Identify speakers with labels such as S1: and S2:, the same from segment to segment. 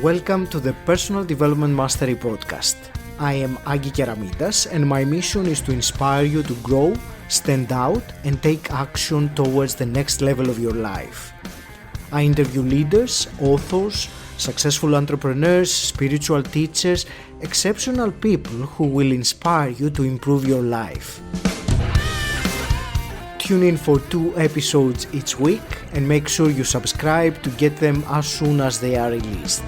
S1: Welcome to the Personal Development Mastery Podcast. I am Agi Keramidas and my mission is to inspire you to grow, stand out, and take action towards the next level of your life. I interview leaders, authors, successful entrepreneurs, spiritual teachers, exceptional people who will inspire you to improve your life. Tune in for 2 episodes each week and make sure you subscribe to get them as soon as they are released.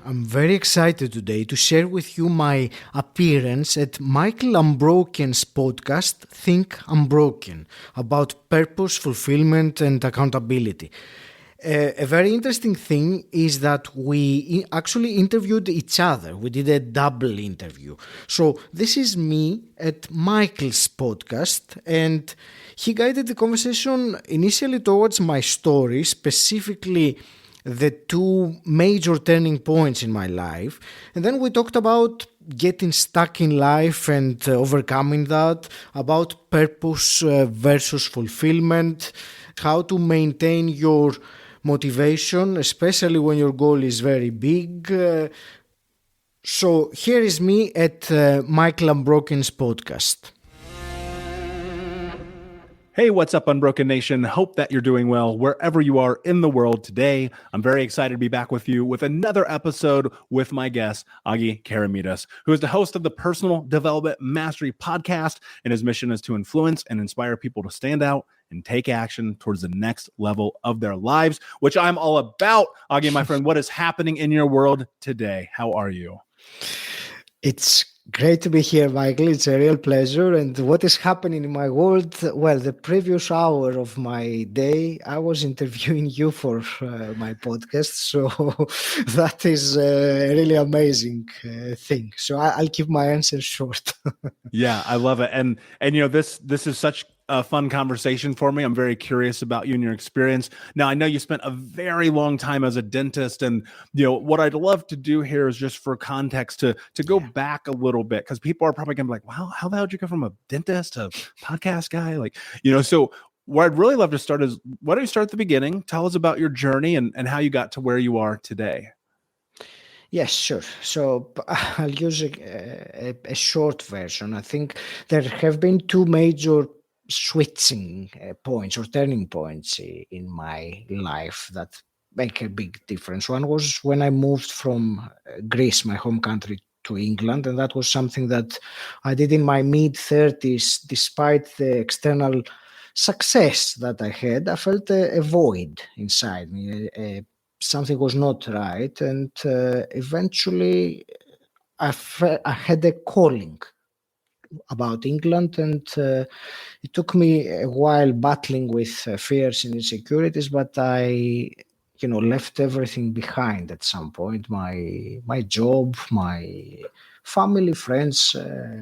S1: I'm very excited today to share with you my appearance at Michael Unbroken's podcast, Think Unbroken, about purpose, fulfillment, and accountability. A very interesting thing is that we actually interviewed each other. We did a double interview. So this is me at Michael's podcast, and he guided the conversation initially towards my story, specifically the 2 major turning points in my life. And then we talked about getting stuck in life and overcoming that, about purpose versus fulfillment, how to maintain your motivation, especially when your goal is very big. So here is me at Michael Unbroken's podcast.
S2: Hey, what's up, Unbroken Nation? Hope that you're doing well wherever you are in the world today. I'm very excited to be back with you with another episode with my guest, Agi Keramidas, who is the host of the Personal Development Mastery Podcast, and his mission is to influence and inspire people to stand out and take action towards the next level of their lives, which I'm all about. Agi, my friend, what is happening in your world today? How are you?
S1: It's great to be here, Michael. It's a real pleasure. And what is happening in my world? Well, the previous hour of my day, I was interviewing you for my podcast. So that is a really amazing thing. So I'll keep my answer short.
S2: Yeah, I love it. And you know, this is such a fun conversation for me. I'm very curious about you and your experience. Now, I know you spent a very long time as a dentist, and you know what I'd love to do here is just for context to go back a little bit, because people are probably gonna be like, "Wow, how the hell did you go from a dentist to a podcast guy?" Like, you know, so what I'd really love to start is, why don't you start at the beginning? Tell us about your journey and how you got to where you are today.
S1: Yes, sure. So I'll use a short version. I think there have been 2 major switching points or turning points in my life that make a big difference. One was when I moved from Greece, my home country, to England, and that was something that I did in my mid-30s. Despite the external success that I had, I felt a void inside me. Something was not right, and eventually I had a calling about England, and it took me a while battling with fears and insecurities, but I left everything behind at some point. My job, my family, friends,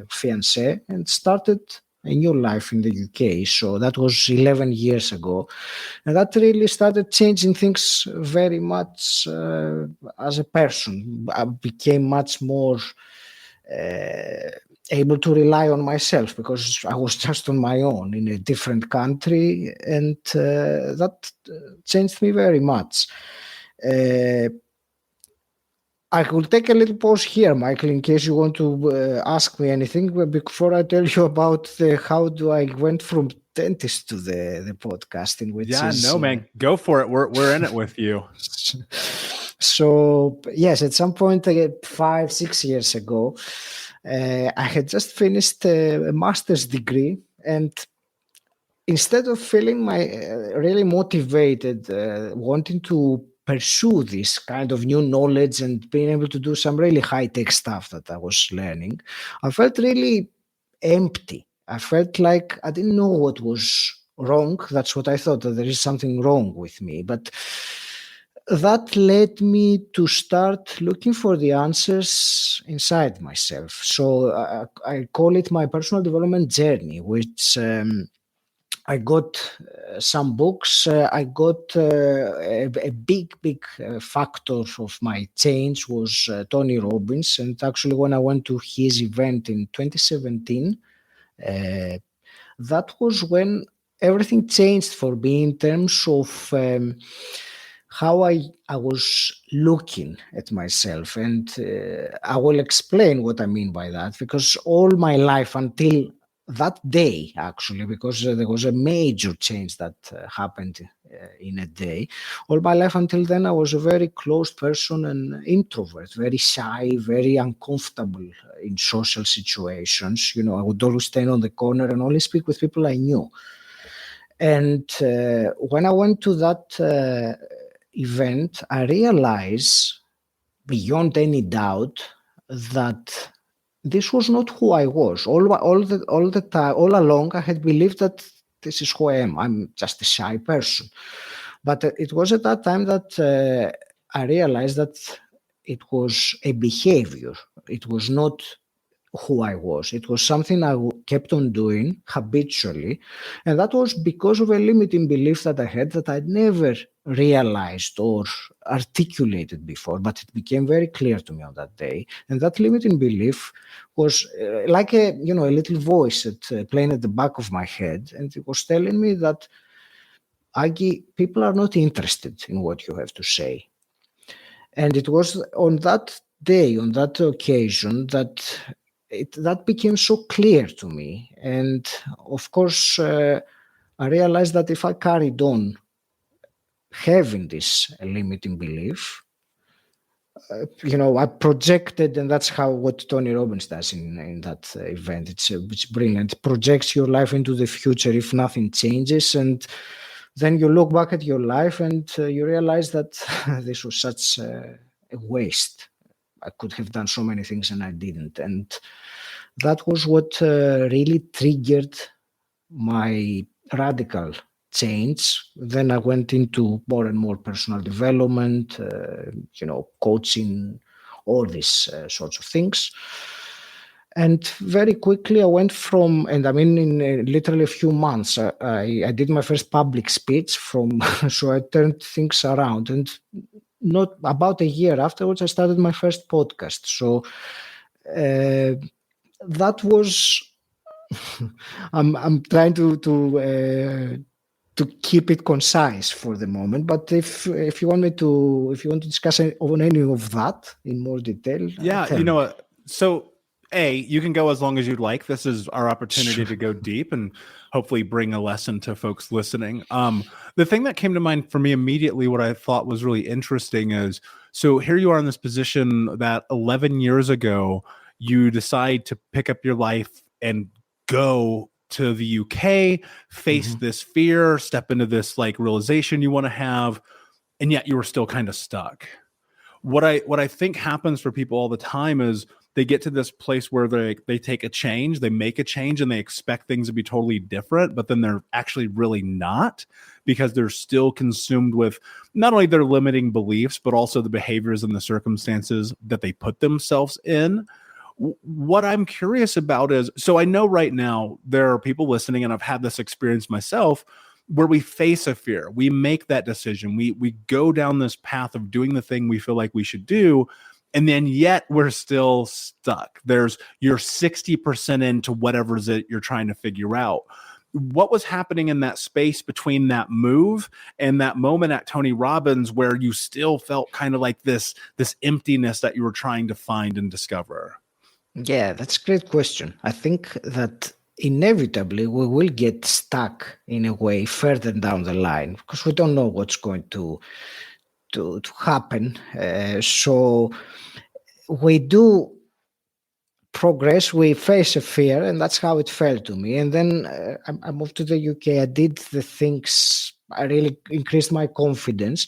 S1: fiancé, and started a new life in the UK. So that was 11 years ago. And that really started changing things very much as a person. I became much more able to rely on myself, because I was just on my own in a different country, and that changed me very much. I will take a little pause here, Michael, in case you want to ask me anything, but before I tell you about how do I went from dentist to the podcasting, which
S2: man, go for it. We're in it with you.
S1: So yes, at some point, 5-6 years ago, I had just finished a master's degree, and instead of feeling really motivated, wanting to pursue this kind of new knowledge and being able to do some really high-tech stuff that I was learning, I felt really empty. I felt like I didn't know what was wrong. That's what I thought, that there is something wrong with me. But that led me to start looking for the answers inside myself. So I call it my personal development journey, which I got some books. I got a big factor of my change was Tony Robbins. And actually, when I went to his event in 2017, that was when everything changed for me in terms of how I was looking at myself. And I will explain what I mean by that, because all my life until that day, actually, because there was a major change that happened in a day. All my life until then, I was a very closed person and introvert, very shy, very uncomfortable in social situations. You know, I would always stand on the corner and only speak with people I knew. And when I went to that event, I realized beyond any doubt that this was not who I was. All the time, all along, I had believed that this is who I am. I'm just a shy person. But it was at that time that I realized that it was a behavior. It was not who I was. It was something I kept on doing habitually. And that was because of a limiting belief that I had that I'd never realized or articulated before, but it became very clear to me on that day. And that limiting belief was like a little voice that playing at the back of my head. And it was telling me that, Agi, people are not interested in what you have to say. And it was on that day, on that occasion, that that became so clear to me. And of course, I realized that if I carried on having this limiting belief, I projected, and that's what Tony Robbins does in that event. It's brilliant. It projects your life into the future if nothing changes, and then you look back at your life and you realize that this was such a waste. I could have done so many things and I didn't. And that was what really triggered my radical change. Then I went into more and more personal development, coaching, all these sorts of things. And very quickly I went from, and I mean in literally a few months, I did my first public speech so I turned things around. And not about a year afterwards, I started my first podcast. So that was, I'm trying to keep it concise for the moment. But if you want to discuss on any of that in more detail,
S2: yeah, so you can go as long as you'd like. This is our opportunity to go deep and hopefully bring a lesson to folks listening. The thing that came to mind for me immediately, what I thought was really interesting is, so here you are in this position that 11 years ago, you decide to pick up your life and go to the UK, face this fear, step into this realization you want to have, and yet you were still kind of stuck. What I think happens for people all the time is they get to this place where they take a change, they make a change, and they expect things to be totally different, but then they're actually really not, because they're still consumed with not only their limiting beliefs, but also the behaviors and the circumstances that they put themselves in. What I'm curious about is, so I know right now there are people listening, and I've had this experience myself, where we face a fear, we make that decision, we go down this path of doing the thing we feel like we should do, and then yet we're still stuck. You're 60% into whatever it is you're trying to figure out. What was happening in that space between that move and that moment at Tony Robbins where you still felt kind of like this emptiness that you were trying to find and discover?
S1: Yeah, that's a great question. I think that inevitably we will get stuck in a way further down the line, because we don't know what's going to happen. So we do progress, we face a fear, and that's how it felt to me. And then I moved to the UK. I did the things, I really increased my confidence.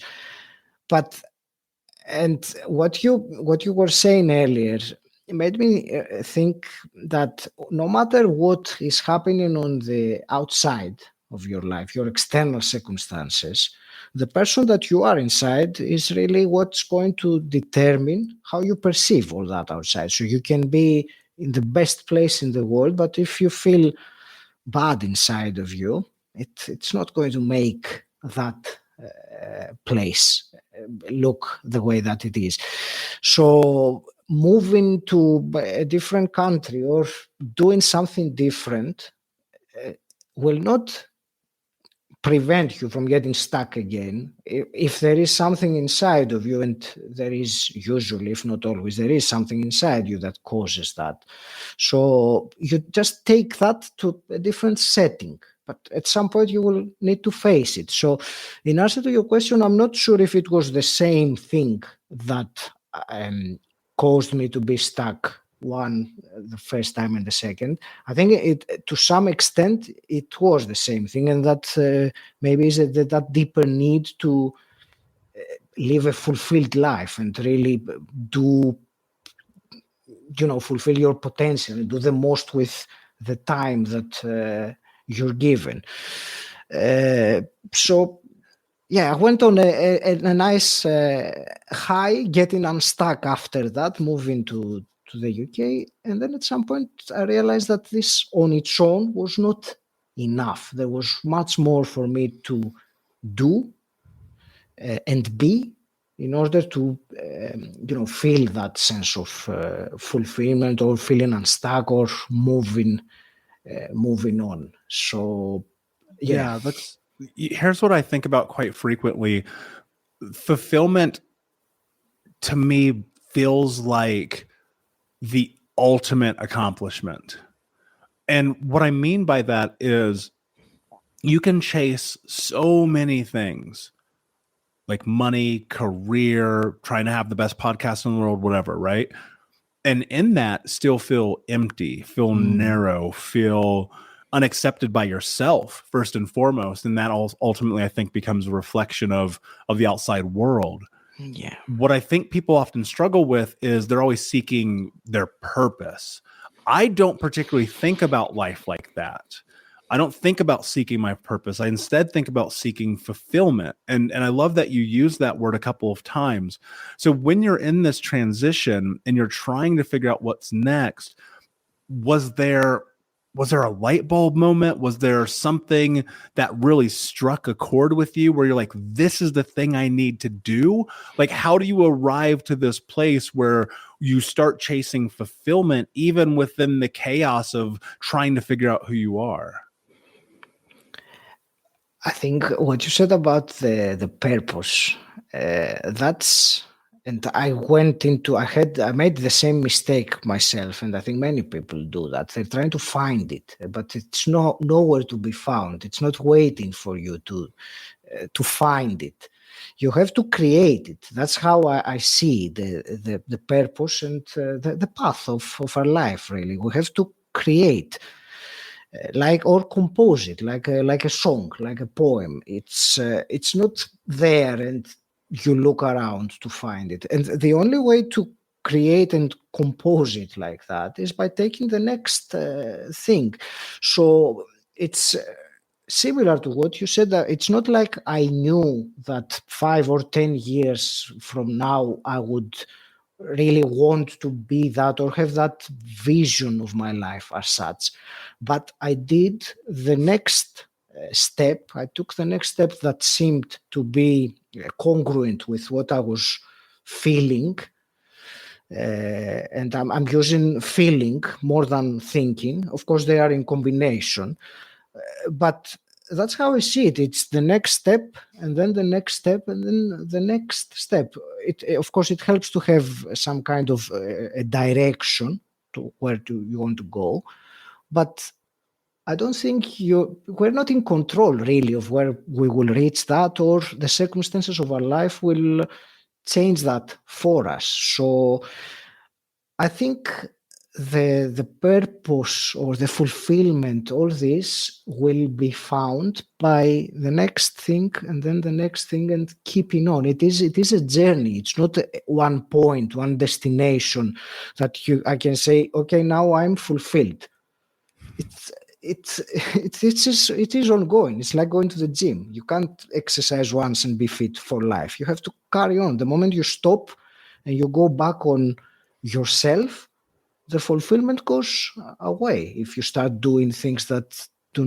S1: And what you were saying earlier, it made me think that no matter what is happening on the outside of your life, your external circumstances, the person that you are inside is really what's going to determine how you perceive all that outside. So you can be in the best place in the world, but if you feel bad inside of you, it's not going to make that place look the way that it is. So moving to a different country or doing something different will not prevent you from getting stuck again. If there is something inside of you, and there is usually, if not always, there is something inside you that causes that. So you just take that to a different setting. But at some point you will need to face it. So in answer to your question, I'm not sure if it was the same thing that caused me to be stuck the first time and the second. I think it, to some extent, it was the same thing, and that maybe is that deeper need to live a fulfilled life and really do, fulfill your potential and do the most with the time that you're given. So yeah, I went on a nice high, getting unstuck after that, moving to the UK. And then at some point I realized that this on its own was not enough. There was much more for me to do and be in order to, feel that sense of fulfillment, or feeling unstuck, or moving on. So yeah,
S2: here's what I think about quite frequently. Fulfillment to me feels like the ultimate accomplishment. And what I mean by that is you can chase so many things, like money, career, trying to have the best podcast in the world, whatever, right? And in that still feel empty, feel narrow, feel unaccepted by yourself first and foremost. And that ultimately, I think, becomes a reflection of the outside world.
S1: Yeah.
S2: What I think people often struggle with is they're always seeking their purpose. I don't particularly think about life like that. I don't think about seeking my purpose. I instead think about seeking fulfillment. And I love that you use that word a couple of times. So when you're in this transition and you're trying to figure out what's next, was there a light bulb moment? Was there something that really struck a chord with you where you're like, this is the thing I need to do? Like, how do you arrive to this place where you start chasing fulfillment, even within the chaos of trying to figure out who you are?
S1: I think what you said about the purpose, that's, and I made the same mistake myself, and I think many people do that. They're trying to find it, but it's nowhere to be found. It's not waiting for you to find it. You have to create it. That's how I see the purpose and the path of our life. Really, we have to create. Or compose it like a song, like a poem. It's not there and you look around to find it. And the only way to create and compose it like that is by taking the next thing. So it's similar to what you said, that it's not like I knew that 5 or 10 years from now I would really want to be that or have that vision of my life as such. But I did the next step. I took the next step that seemed to be congruent with what I was feeling. And I'm using feeling more than thinking. Of course, they are in combination. But that's how I see it. It's the next step, and then the next step, and then the next step. Of course, it helps to have some kind of a direction to where you want to go, but I don't think we're not in control really of where we will reach that, or the circumstances of our life will change that for us. So I think the purpose or the fulfillment, all this will be found by the next thing and then the next thing, and keeping on. It is a journey. It's not one point, one destination that I can say, okay, now I'm fulfilled. It is ongoing. It's like going to the gym. You can't exercise once and be fit for life. You have to carry on. The moment you stop and you go back on yourself, the fulfillment goes away. If you start doing things that are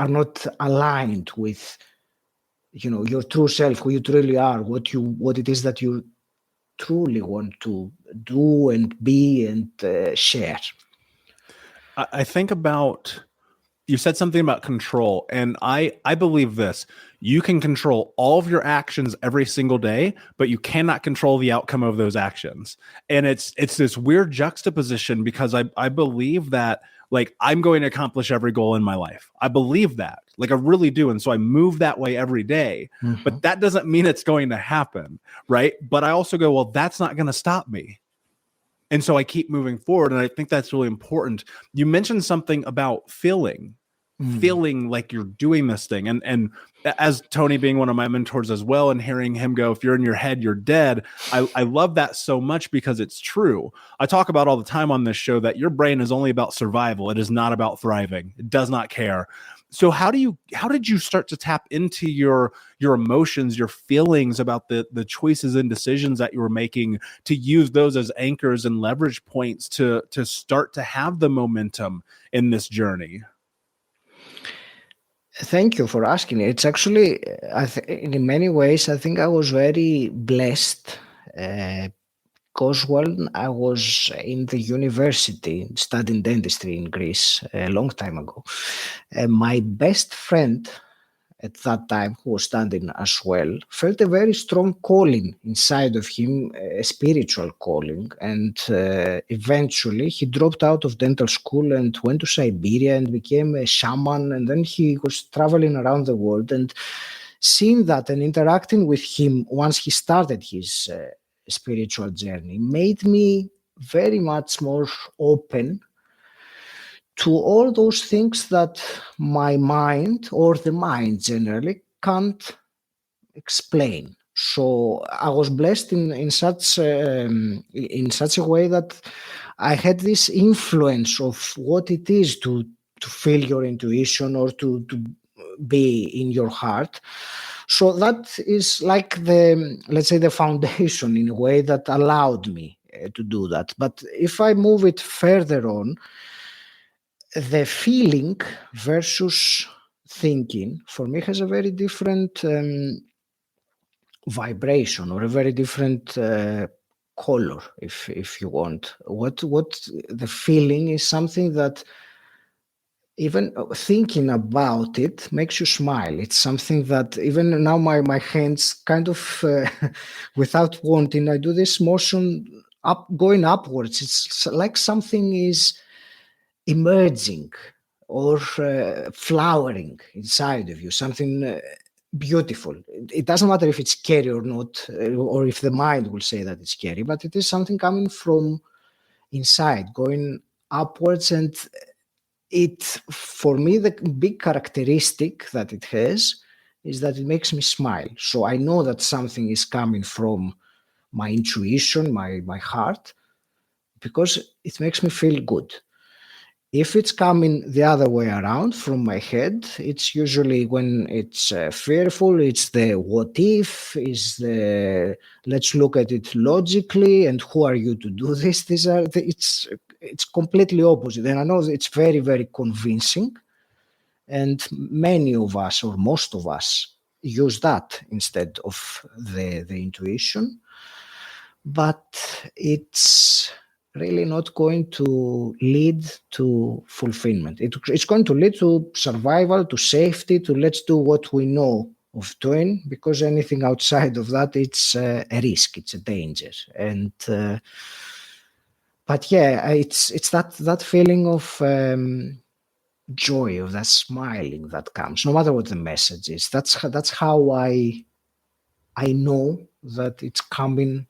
S1: not aligned with your true self, who you truly are, what it is that you truly want to do and be and share.
S2: I think about, you said something about control, and I believe this. You can control all of your actions every single day, but you cannot control the outcome of those actions. And it's this weird juxtaposition, because I believe that, like, I'm going to accomplish every goal in my life. I believe that, like, I really do. And so I move that way every day, but that doesn't mean it's going to happen, right? But I also go, well, that's not going to stop me. And so I keep moving forward. And I think that's really important. You mentioned something about feeling like you're doing this thing. And as Tony being one of my mentors as well, and hearing him go, if you're in your head, you're dead. I love that so much, because it's true. I talk about all the time on this show that your brain is only about survival. It is not about thriving. It does not care. So how did you start to tap into your emotions, your feelings about the choices and decisions that you were making, to use those as anchors and leverage points to start to have the momentum in this journey?
S1: Thank you for asking. It's actually, in many ways, I think I was very blessed, because when I was in the university studying dentistry in Greece a long time ago, my best friend at that time, who was studying as well, felt a very strong calling inside of him, a spiritual calling. And eventually he dropped out of dental school and went to Siberia and became a shaman. And then he was traveling around the world, and seeing that and interacting with him once he started his spiritual journey made me very much more open to all those things that my mind, or the mind generally, can't explain. So I was blessed in such a way that I had this influence of what it is to feel your intuition, or to be in your heart. So that is like let's say, the foundation in a way that allowed me to do that. But if I move it further on, the feeling versus thinking for me has a very different vibration, or a very different color, if you want. What the feeling is something that, even thinking about it makes you smile. It's something that even now my hands kind of without wanting, I do this motion going upwards. It's like something is emerging, or flowering inside of you, something beautiful. It doesn't matter if it's scary or not, or if the mind will say that it's scary, but it is something coming from inside, going upwards. And it, for me, the big characteristic that it has is that it makes me smile. So I know that something is coming from my intuition, my heart, because it makes me feel good. If it's coming the other way around from my head, it's usually when it's fearful, it's the what if, is the let's look at it logically, and who are you to do this? It's completely opposite. And I know it's very, very convincing. And many of us, or most of us, use that instead of the intuition. But it's really not going to lead to fulfillment. It's going to lead to survival, to safety, to let's do what we know of doing, because anything outside of that, it's a risk, it's a danger. And but yeah, it's that feeling of joy, of that smiling that comes, no matter what the message is. That's how I know that it's coming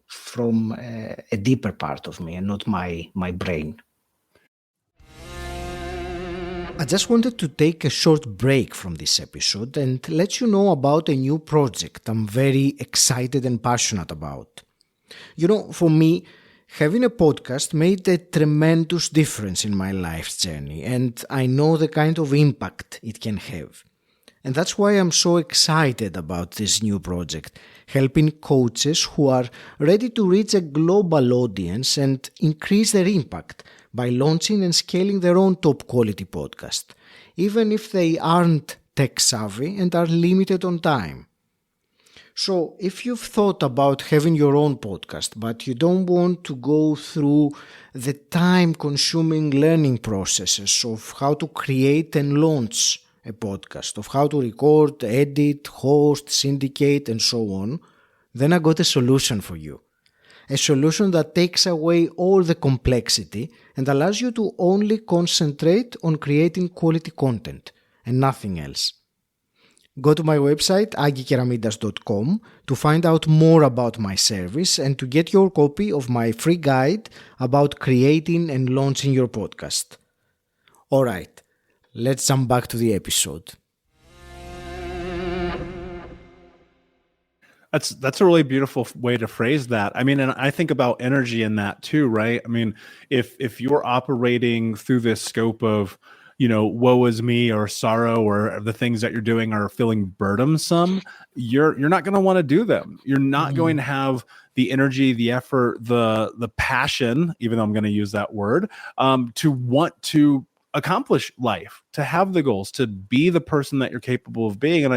S1: from a deeper part of me, and not my brain. I just wanted to take a short break from this episode and let you know about a new project I'm very excited and passionate about. You know, for me, having a podcast made a tremendous difference in my life's journey, and I know the kind of impact it can have. And that's why I'm so excited about this new project, helping coaches who are ready to reach a global audience and increase their impact by launching and scaling their own top quality podcast, even if they aren't tech savvy and are limited on time. So if you've thought about having your own podcast, but you don't want to go through the time-consuming learning processes of how to create and launch a podcast, of how to record, edit, host, syndicate, and so on, then I got a solution for you. A solution that takes away all the complexity and allows you to only concentrate on creating quality content and nothing else. Go to my website, 𝗁𝗍𝗄𝗯 to find out more about my service and to get your copy of my free guide about creating and launching your podcast. Alright, let's jump back to the episode.
S2: That's a really beautiful way to phrase that. I mean, and I think about energy in that too, right? I mean, if you're operating through this scope of, woe is me or sorrow, or the things that you're doing are feeling burdensome, you're not going to want to do them. You're not going to have the energy, the effort, the passion, even though I'm going to use that word, to want to accomplish life, to have the goals, to be the person that you're capable of being. And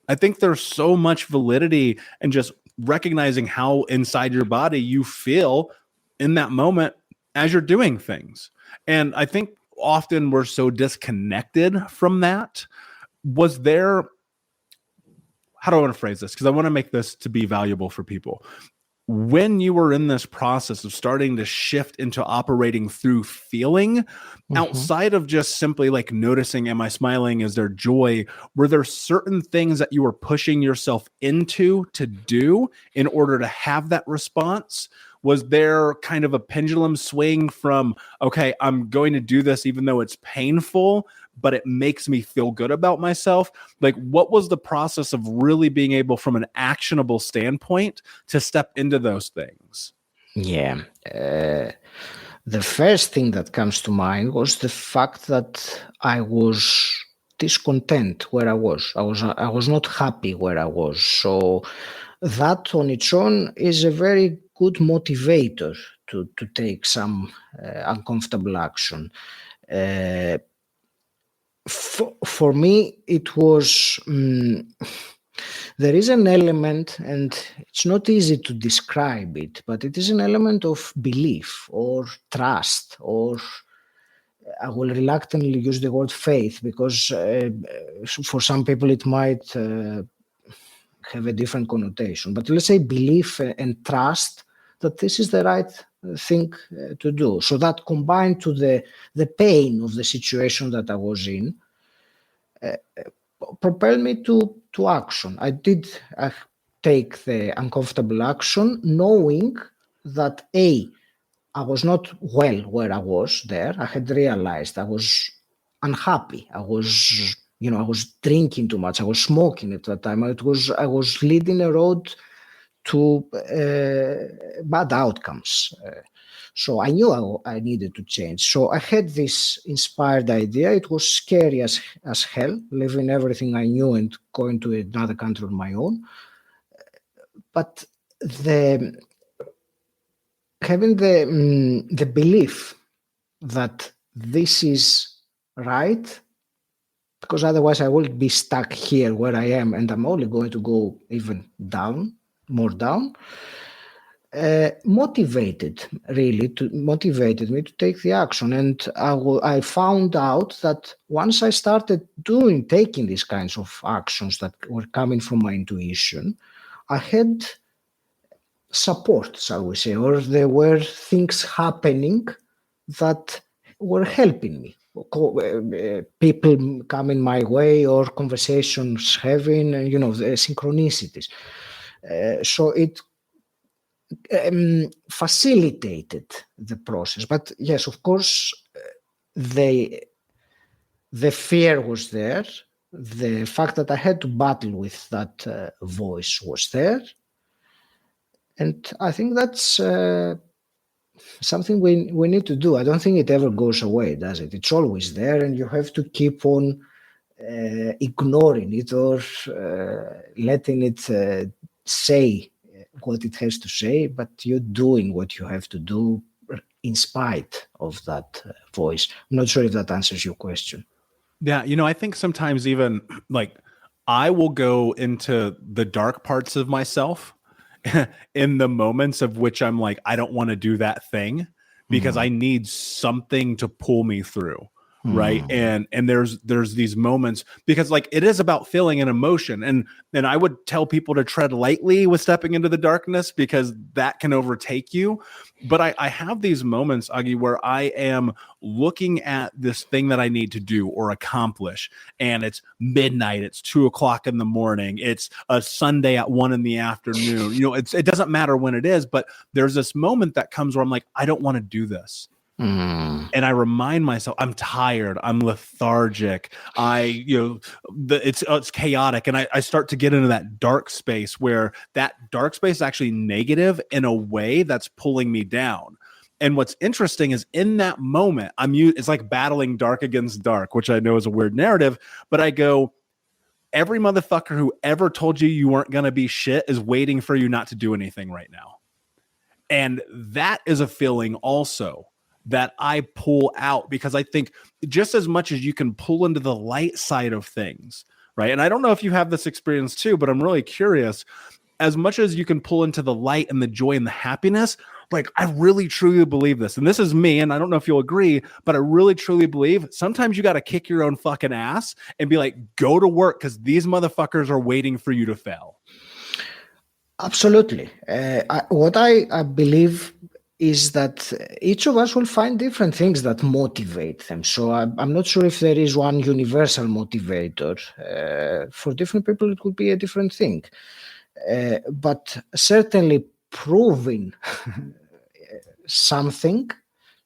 S2: I think there's so much validity in just recognizing how inside your body you feel in that moment as you're doing things. And I think often we're so disconnected from that. Was there, how do I want to phrase this? Because I want to make this to be valuable for people. When you were in this process of starting to shift into operating through feeling, outside of just simply like noticing, am I smiling? Is there joy? Were there certain things that you were pushing yourself into to do in order to have that response? Was there kind of a pendulum swing from, okay, I'm going to do this even though it's painful, but it makes me feel good about myself? Like, what was the process of really being able, from an actionable standpoint, to step into those things?
S1: Yeah. The first thing that comes to mind was the fact that I was discontent where I was. I was not happy where I was. So that on its own is a very good motivator to take some uncomfortable action. For me, it was, there is an element, and it's not easy to describe it, but it is an element of belief or trust, or I will reluctantly use the word faith, because for some people it might have a different connotation. But let's say belief and trust that this is the right thing to do. So that combined to the pain of the situation that I was in propelled me to action. I did take the uncomfortable action, knowing that I was not well where I was there. I had realized I was unhappy. I was drinking too much. I was smoking at that time. I was leading a road to bad outcomes. So I knew I needed to change. So I had this inspired idea. It was scary as hell, leaving everything I knew and going to another country on my own. But having the belief that this is right, because otherwise I will be stuck here where I am, and I'm only going to go even more down, motivated me to take the action. And I found out that once I started taking these kinds of actions that were coming from my intuition, I had support, shall we say, or there were things happening that were helping me. People coming my way, or conversations having, the synchronicities. So it facilitated the process. But yes, of course, the fear was there. The fact that I had to battle with that voice was there. And I think that's something we need to do. I don't think it ever goes away, does it? It's always there, and you have to keep on ignoring it, or letting it say what it has to say, but you're doing what you have to do in spite of that voice. I'm not sure if that answers your question.
S2: Yeah, I think sometimes even like I will go into the dark parts of myself in the moments of which I'm like, I don't want to do that thing because I need something to pull me through. Right. And there's these moments because like it is about feeling an emotion. And I would tell people to tread lightly with stepping into the darkness because that can overtake you. But I have these moments, Agi, where I am looking at this thing that I need to do or accomplish. And it's midnight, it's 2:00 in the morning, it's a Sunday at 1 PM. It doesn't matter when it is, but there's this moment that comes where I'm like, I don't want to do this. And I remind myself, I'm tired, I'm lethargic, it's chaotic. And I start to get into that dark space where that dark space is actually negative in a way that's pulling me down. And what's interesting is in that moment, it's like battling dark against dark, which I know is a weird narrative, but I go, every motherfucker who ever told you weren't going to be shit is waiting for you not to do anything right now. And that is a feeling also that I pull out because I think just as much as you can pull into the light side of things, right? And I don't know if you have this experience too, but I'm really curious. As much as you can pull into the light and the joy and the happiness, like I really truly believe this. And this is me, and I don't know if you'll agree, but I really truly believe sometimes you got to kick your own fucking ass and be like, go to work because these motherfuckers are waiting for you to fail.
S1: Absolutely. What I believe is that each of us will find different things that motivate them. So I'm not sure if there is one universal motivator. For different people, it could be a different thing. But certainly proving something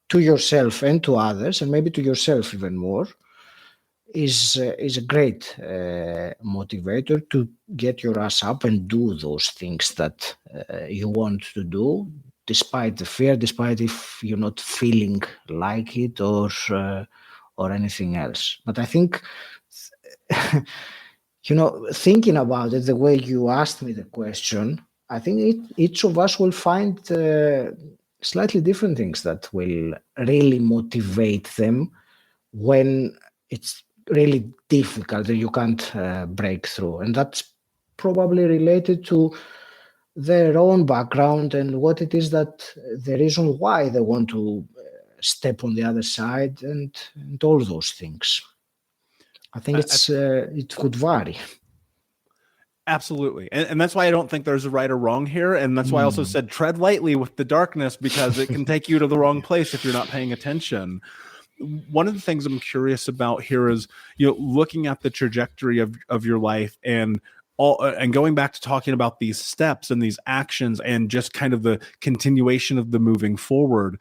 S1: to yourself and to others, and maybe to yourself even more, is a great motivator to get your ass up and do those things that you want to do, despite the fear, despite if you're not feeling like it or anything else. But I think, thinking about it the way you asked me the question, I think each of us will find slightly different things that will really motivate them when it's really difficult and you can't break through. And that's probably related to their own background and what it is that the reason why they want to step on the other side and all those things. I think it could vary.
S2: Absolutely. And that's why I don't think there's a right or wrong here. And that's why I also said tread lightly with the darkness because it can take you to the wrong place if you're not paying attention. One of the things I'm curious about here is, looking at the trajectory of your life and going back to talking about these steps and these actions and just kind of the continuation of the moving forward.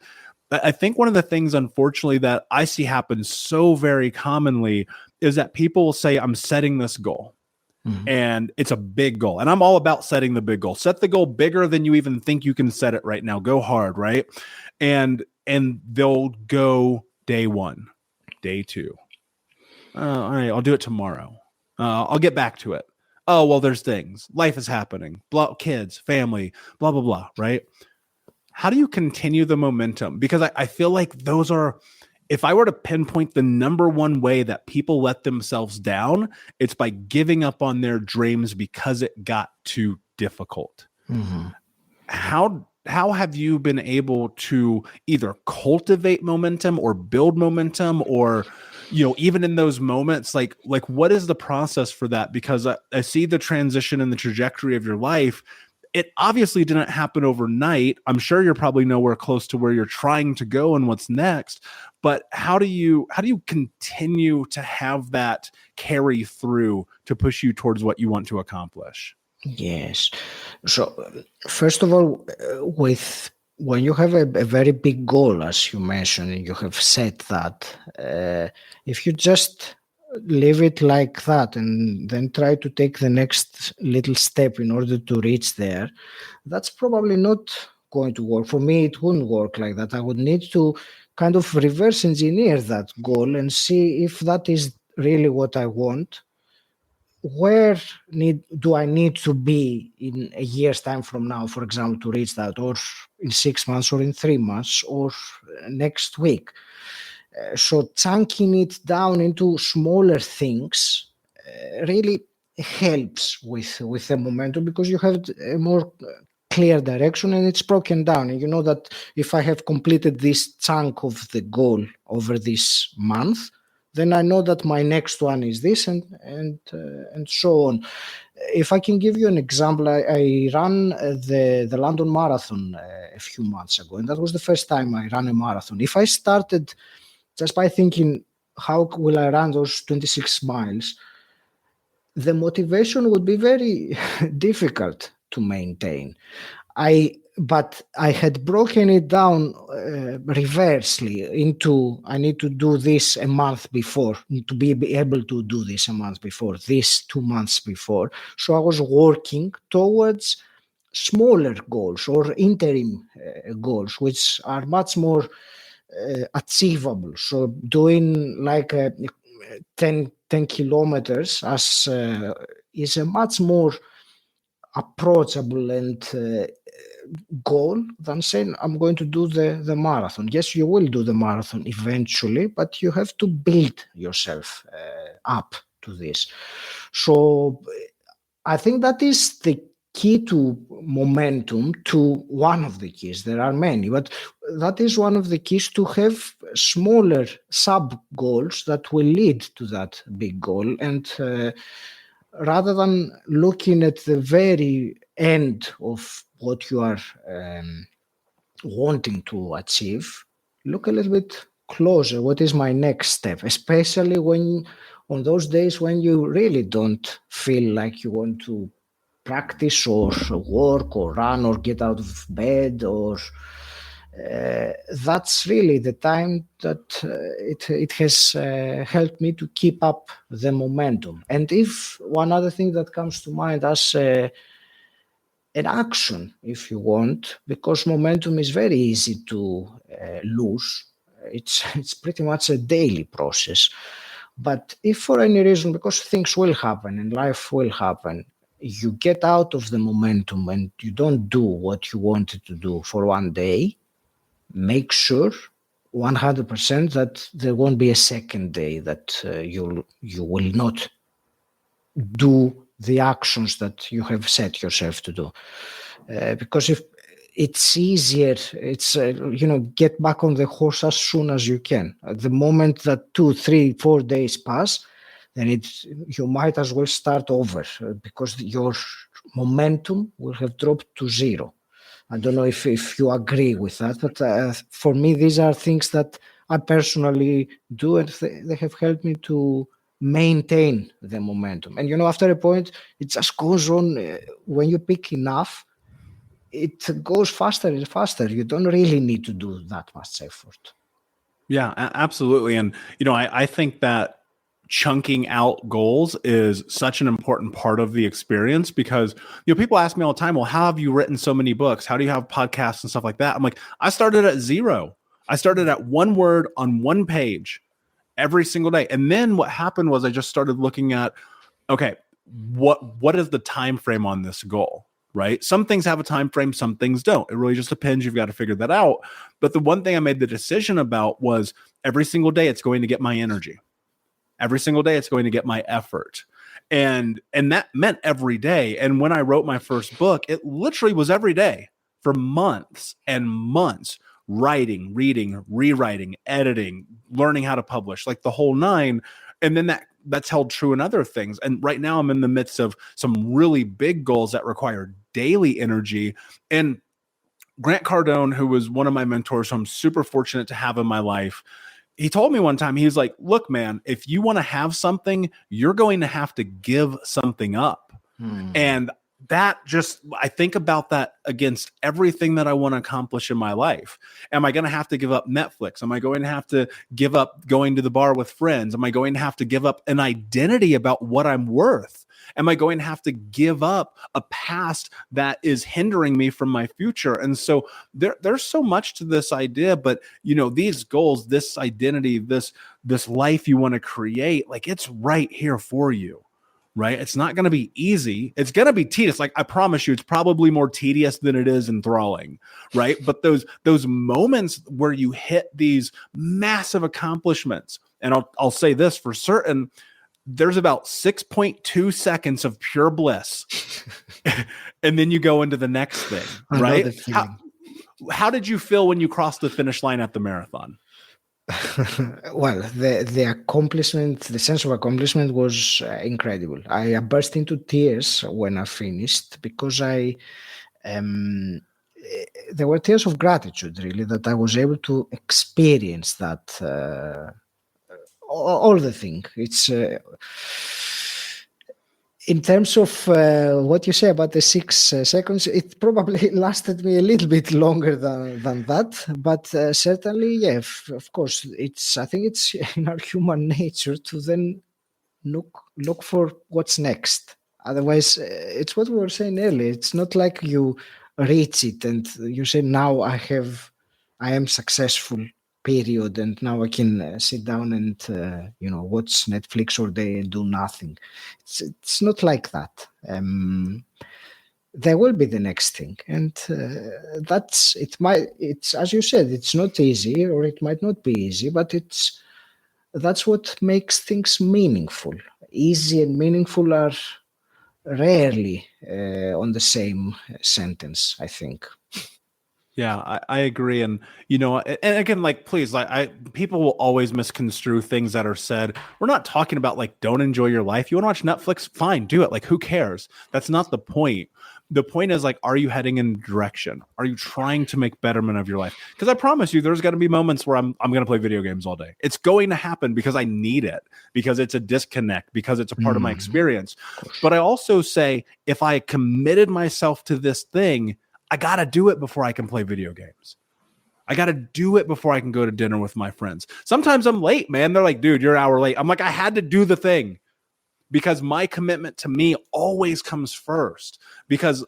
S2: I think one of the things, unfortunately, that I see happen so very commonly is that people will say, I'm setting this goal. And it's a big goal. And I'm all about setting the big goal. Set the goal bigger than you even think you can set it right now. Go hard, right? And they'll go day 1, day 2. All right, I'll do it tomorrow. I'll get back to it. Oh, well, there's things. Life is happening. Kids, family, blah, blah, blah, right? How do you continue the momentum? Because I feel like those are, if I were to pinpoint the number one way that people let themselves down, it's by giving up on their dreams because it got too difficult. How have you been able to either cultivate momentum or build momentum or, even in those moments, like what is the process for that? Because I see the transition and the trajectory of your life. It obviously didn't happen overnight. I'm sure you're probably nowhere close to where you're trying to go and what's next. But how do you continue to have that carry through to push you towards what you want to accomplish?
S1: Yes. So first of all, when you have a very big goal, as you mentioned, and you have set that, if you just leave it like that and then try to take the next little step in order to reach there, that's probably not going to work. For me, it wouldn't work like that. I would need to kind of reverse engineer that goal and see if that is really what I want. Where do I need to be in a year's time from now, for example, to reach that, or in 6 months, or in 3 months, or next week? So chunking it down into smaller things really helps with the momentum, because you have a more clear direction and it's broken down. And you know that if I have completed this chunk of the goal over this month, then I know that my next one is this, and so on. If I can give you an example, I ran the London Marathon a few months ago, and that was the first time I ran a marathon. If I started just by thinking, how will I run those 26 miles, the motivation would be very difficult to maintain. But I had broken it down reversely into, I need to do this a month before, to be able to do this a month before, this 2 months before. So I was working towards smaller goals or interim goals, which are much more achievable. So doing like 10 kilometers as is a much more approachable and goal than saying I'm going to do the marathon. Yes, you will do the marathon eventually, but you have to build yourself up to this. So I think that is the key to momentum, to one of the keys. There are many, but that is one of the keys, to have smaller sub goals that will lead to that big goal. And rather than looking at the very end of what you are wanting to achieve, look a little bit closer. What is my next step? Especially when on those days when you really don't feel like you want to practice or work or run or get out of bed, or that's really the time that it has helped me to keep up the momentum. And if one other thing that comes to mind as an action, if you want, because momentum is very easy to lose. It's pretty much a daily process. But if for any reason, because things will happen and life will happen, you get out of the momentum and you don't do what you wanted to do for one day, make sure 100% that there won't be a second day that you will not do the actions that you have set yourself to do. Because if it's easier, it's get back on the horse as soon as you can. At the moment that 2, 3, 4 days pass, then you might as well start over, because your momentum will have dropped to zero. I don't know if you agree with that, but for me, these are things that I personally do, and they have helped me to maintain the momentum. And after a point, it just goes on. When you pick enough, it goes faster and faster. You don't really need to do that much effort.
S2: Yeah, absolutely. And, I think that chunking out goals is such an important part of the experience, because, people ask me all the time, well, how have you written so many books? How do you have podcasts and stuff like that? I'm like, I started at 0. I started at 1 word on 1 page every single day. And then what happened was I just started looking at, okay, what is the time frame on this goal? Right? Some things have a time frame, some things don't. It really just depends. You've got to figure that out. But the one thing I made the decision about was every single day it's going to get my energy. Every single day it's going to get my effort. And that meant every day. And when I wrote my first book, it literally was every day for months and months, writing, reading, rewriting, editing, learning how to publish, like the whole 9. And then that's held true in other things. And right now I'm in the midst of some really big goals that require daily energy. And Grant Cardone, who was one of my mentors, who I'm super fortunate to have in my life, he told me one time, he's like, look, man, if you want to have something, you're going to have to give something up. And that just, I think about that against everything that I want to accomplish in my life. Am I going to have to give up Netflix? Am I going to have to give up going to the bar with friends? Am I going to have to give up an identity about what I'm worth? Am I going to have to give up a past that is hindering me from my future? And so there's so much to this idea, but these goals, this identity, this life you want to create, like it's right here for you. Right? It's not going to be easy. It's going to be tedious. Like I promise you, it's probably more tedious than it is enthralling. Right? But those moments where you hit these massive accomplishments, and I'll say this for certain, there's about 6.2 seconds of pure bliss. And then you go into the next thing, right? How did you feel when you crossed the finish line at the marathon?
S1: Well, the accomplishment, the sense of accomplishment was incredible. I burst into tears when I finished because there were tears of gratitude, really, that I was able to experience that, all the thing. It's in terms of what you say about the 6 seconds, it probably lasted me a little bit longer than that. But certainly, yeah, of course, I think it's in our human nature to then look for what's next. Otherwise, it's what we were saying earlier. It's not like you reach it and you say, now I am successful, period, and now I can sit down and watch Netflix or they do nothing. It's not like that. There will be the next thing, and it's as you said, it's not easy, or it might not be easy, but that's what makes things meaningful. Easy and meaningful are rarely on the same sentence, I think.
S2: Yeah, I agree. And, and again, please, people will always misconstrue things that are said. We're not talking about don't enjoy your life. You want to watch Netflix? Fine, do it. Who cares? That's not the point. The point is are you heading in direction? Are you trying to make betterment of your life? Because I promise you, there's going to be moments where I'm going to play video games all day. It's going to happen because I need it, because it's a disconnect, because it's a part of my experience. But I also say, if I committed myself to this thing, I got to do it before I can play video games. I got to do it before I can go to dinner with my friends. Sometimes I'm late, man. They're like, dude, you're an hour late. I'm like, I had to do the thing because my commitment to me always comes first. Because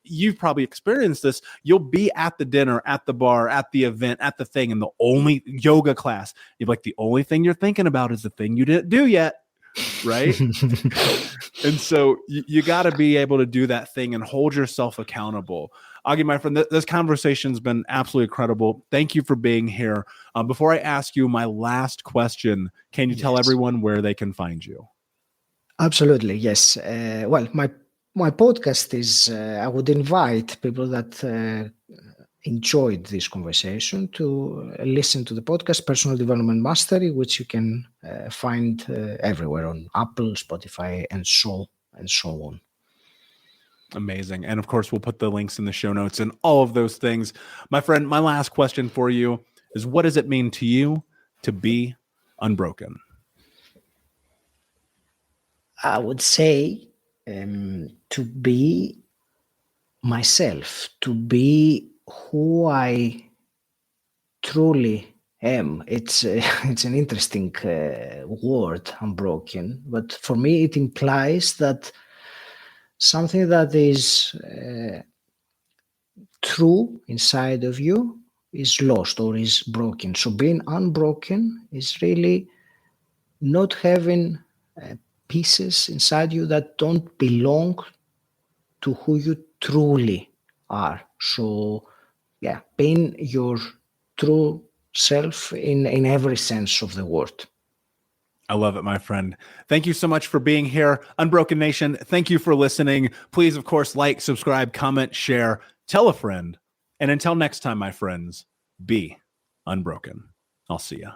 S2: you've probably experienced this. You'll be at the dinner, at the bar, at the event, at the thing, and the only yoga class, you're like, the only thing you're thinking about is the thing you didn't do yet. Right? And so you got to be able to do that thing and hold yourself accountable. Agi, my friend, this conversation's been absolutely incredible. Thank you for being here. Before I ask you my last question, can you tell everyone where they can find you?
S1: Absolutely, yes. Well, my podcast is, I would invite people that enjoyed this conversation to listen to the podcast Personal Development Mastery, which you can find everywhere on Apple, Spotify, and so on.
S2: Amazing. And of course, we'll put the links in the show notes and all of those things. My friend, my last question for you is, what does it mean to you to be unbroken?
S1: I would say to be myself, to be who I truly am. It's an interesting word, unbroken, but for me it implies that something that is true inside of you is lost or is broken. So being unbroken is really not having pieces inside you that don't belong to who you truly are. So yeah, being your true self in every sense of the word.
S2: I love it, my friend. Thank you so much for being here. Unbroken Nation, thank you for listening. Please, of course, like, subscribe, comment, share, tell a friend. And until next time, my friends, be unbroken. I'll see ya.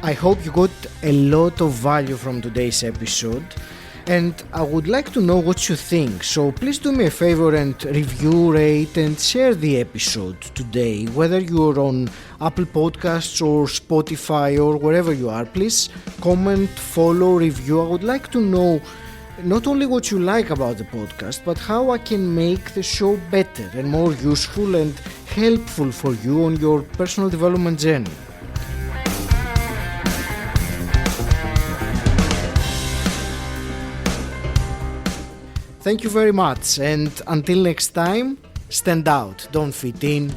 S1: I hope you got a lot of value from today's episode, and I would like to know what you think. So please do me a favor and review, rate, and share the episode today, whether you're on Apple Podcasts or Spotify or wherever you are. Please comment, follow, review. I would like to know not only what you like about the podcast, but how I can make the show better and more useful and helpful for you on your personal development journey. Thank you very much, and until next time, stand out, don't fit in.